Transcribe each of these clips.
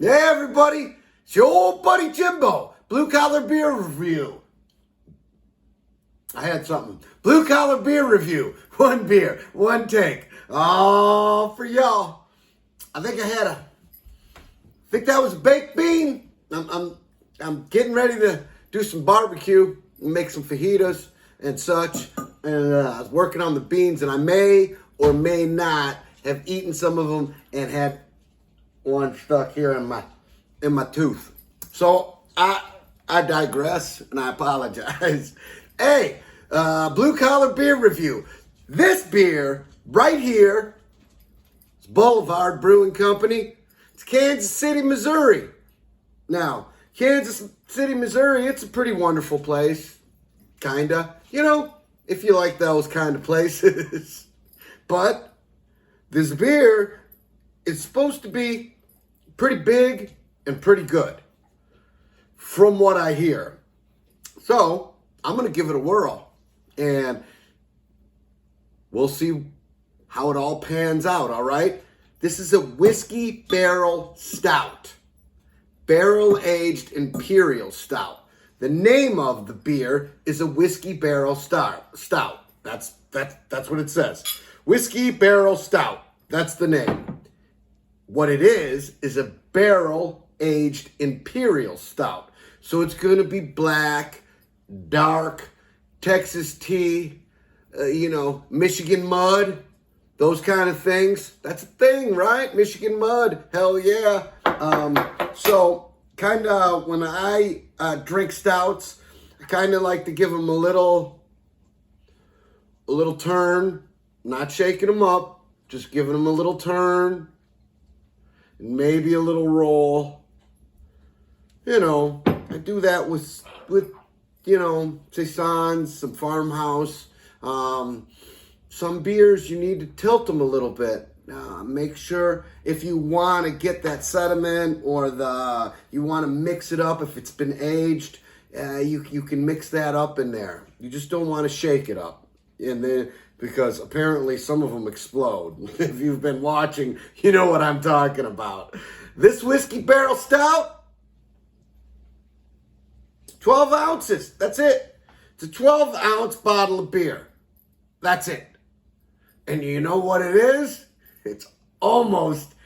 Hey everybody, it's your old buddy Jimbo, Blue Collar Beer Review. I had something. Blue Collar Beer Review. One beer, one take. All for y'all. I think that was a baked bean. I'm getting ready to do some barbecue, make some fajitas and such. And I was working on the beans, and I may or may not have eaten some of them and had one stuck here in my tooth. So I digress and I apologize. Hey, Blue Collar Beer Review. This beer right here is Boulevard Brewing Company. It's Kansas City, Missouri. Now, Kansas City, Missouri, it's a pretty wonderful place. Kinda. You know, if you like those kind of places. But this beer is supposed to be pretty big and pretty good, from what I hear. So I'm going to give it a whirl, and we'll see how it all pans out, all right? This is a whiskey barrel stout, barrel-aged imperial stout. The name of the beer is a whiskey barrel stout. That's what it says. Whiskey barrel stout. That's the name. What it is a barrel-aged imperial stout. So it's going to be black, dark, Texas tea, Michigan mud, those kind of things. That's a thing, right? Michigan mud, hell yeah. So kind of when I drink stouts, I kind of like to give them a little turn, not shaking them up, just giving them a little turn. Maybe a little roll. I do that with saisons, some farmhouse. Some beers, you need to tilt them a little bit. Make sure if you want to get that sediment or you want to mix it up if it's been aged, you can mix that up in there. You just don't want to shake it up. And then, because apparently some of them explode. If you've been watching, you know what I'm talking about. This whiskey barrel stout, 12 ounces. That's it. It's a 12-ounce bottle of beer. That's it. And you know what it is? It's almost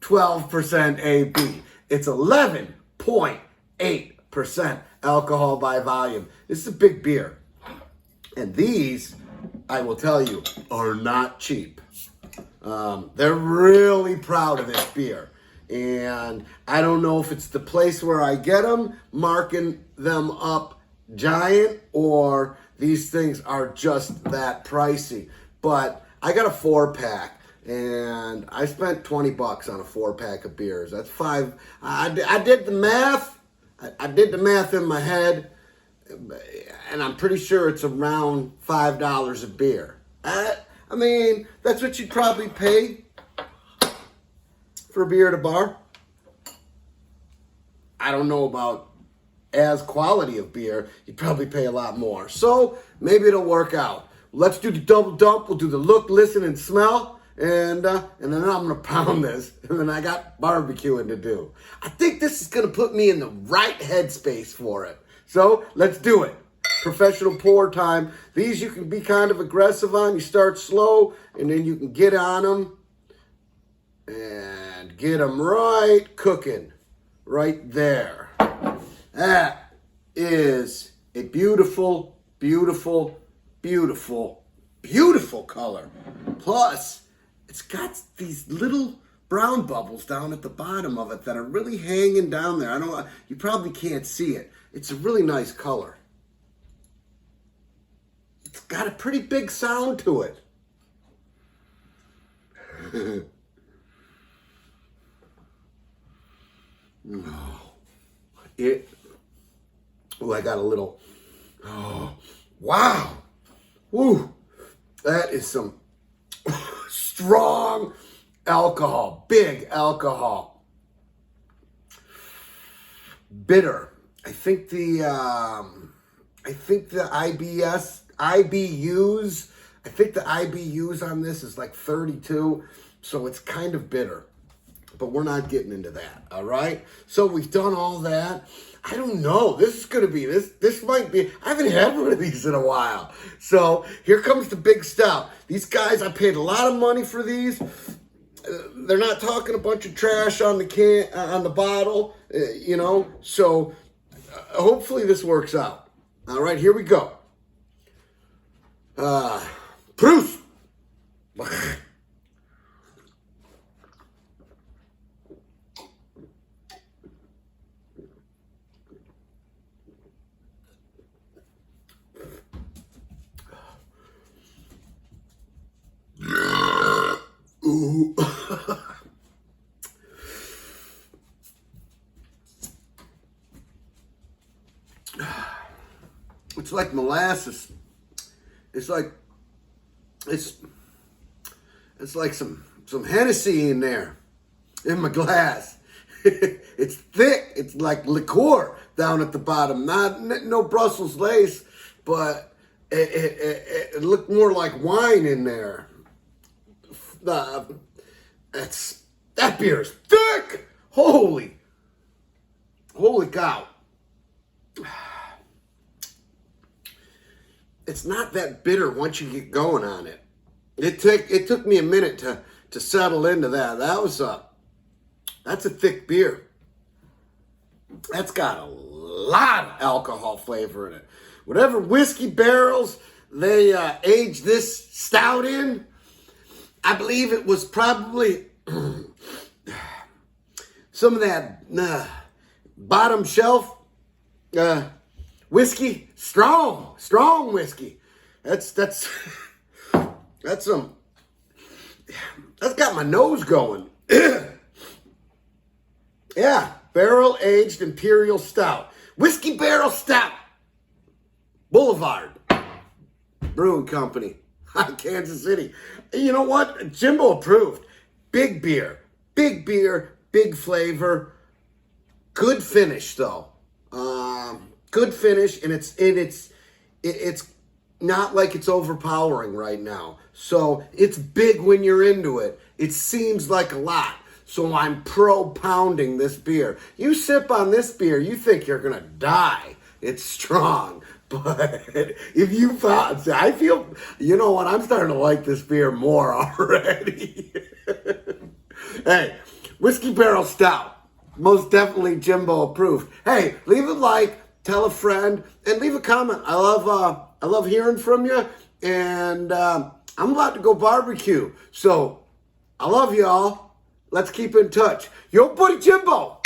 12% AB. It's 11.8% alcohol by volume. This is a big beer. And these, I will tell you, are not cheap. They're really proud of this beer. And I don't know if it's the place where I get them, marking them up giant, or these things are just that pricey. But I got a 4-pack, and I spent $20 on a 4-pack of beers. That's $5. I did the math. I did the math in my head, and I'm pretty sure it's around $5 a beer. I mean, that's what you'd probably pay for a beer at a bar. I don't know about as quality of beer. You'd probably pay a lot more. So maybe it'll work out. Let's do the double dump. We'll do the look, listen, and smell. And then I'm going to pound this. And then I got barbecuing to do. I think this is going to put me in the right headspace for it. So let's do it. Professional pour time. These you can be kind of aggressive on. You start slow, and then you can get on them and get them right cooking right there. That is a beautiful, beautiful, beautiful, beautiful color. Plus, it's got these little brown bubbles down at the bottom of it that are really hanging down there. You probably can't see it. It's a really nice color. It's got a pretty big sound to it. I got a little, wow. Woo, that is some strong alcohol, big alcohol. Bitter. I think the IBUs on this is like 32, so it's kind of bitter. but we're not getting into that, all right? So we've done all that. I don't know. This is going to be, this might be, I haven't had one of these in a while. So here comes the big stout. These guys, I paid a lot of money for these. They're not talking a bunch of trash on the can, on the bottle, you know. So hopefully this works out. All right, here we go. Proof. Ooh. It's like molasses. It's like it's like some Hennessy in there in my glass. It's thick. It's like liqueur down at the bottom. No Brussels lace, but it looked more like wine in there. That beer is thick. Holy cow. It's not that bitter once you get going on it. It took me a minute to settle into that. That's a thick beer. That's got a lot of alcohol flavor in it. Whatever whiskey barrels they aged this stout in, I believe it was probably some of that bottom shelf whiskey, strong whiskey. That's got my nose going. Yeah, barrel aged imperial stout, whiskey barrel stout, Boulevard Brewing Company, Kansas City. You know what? Jimbo approved. Big beer, big flavor. Good finish though. Good finish, and it's not like it's overpowering right now. So it's big when you're into it. It seems like a lot. So I'm pro-pounding this beer. You sip on this beer, you think you're gonna die. It's strong. But if you found, I feel, you know what, I'm starting to like this beer more already. Hey, Whiskey Barrel Stout, most definitely Jimbo approved. Hey, leave a like, tell a friend, and leave a comment. I love hearing from you, and I'm about to go barbecue. So I love y'all. Let's keep in touch. Yo, buddy Jimbo.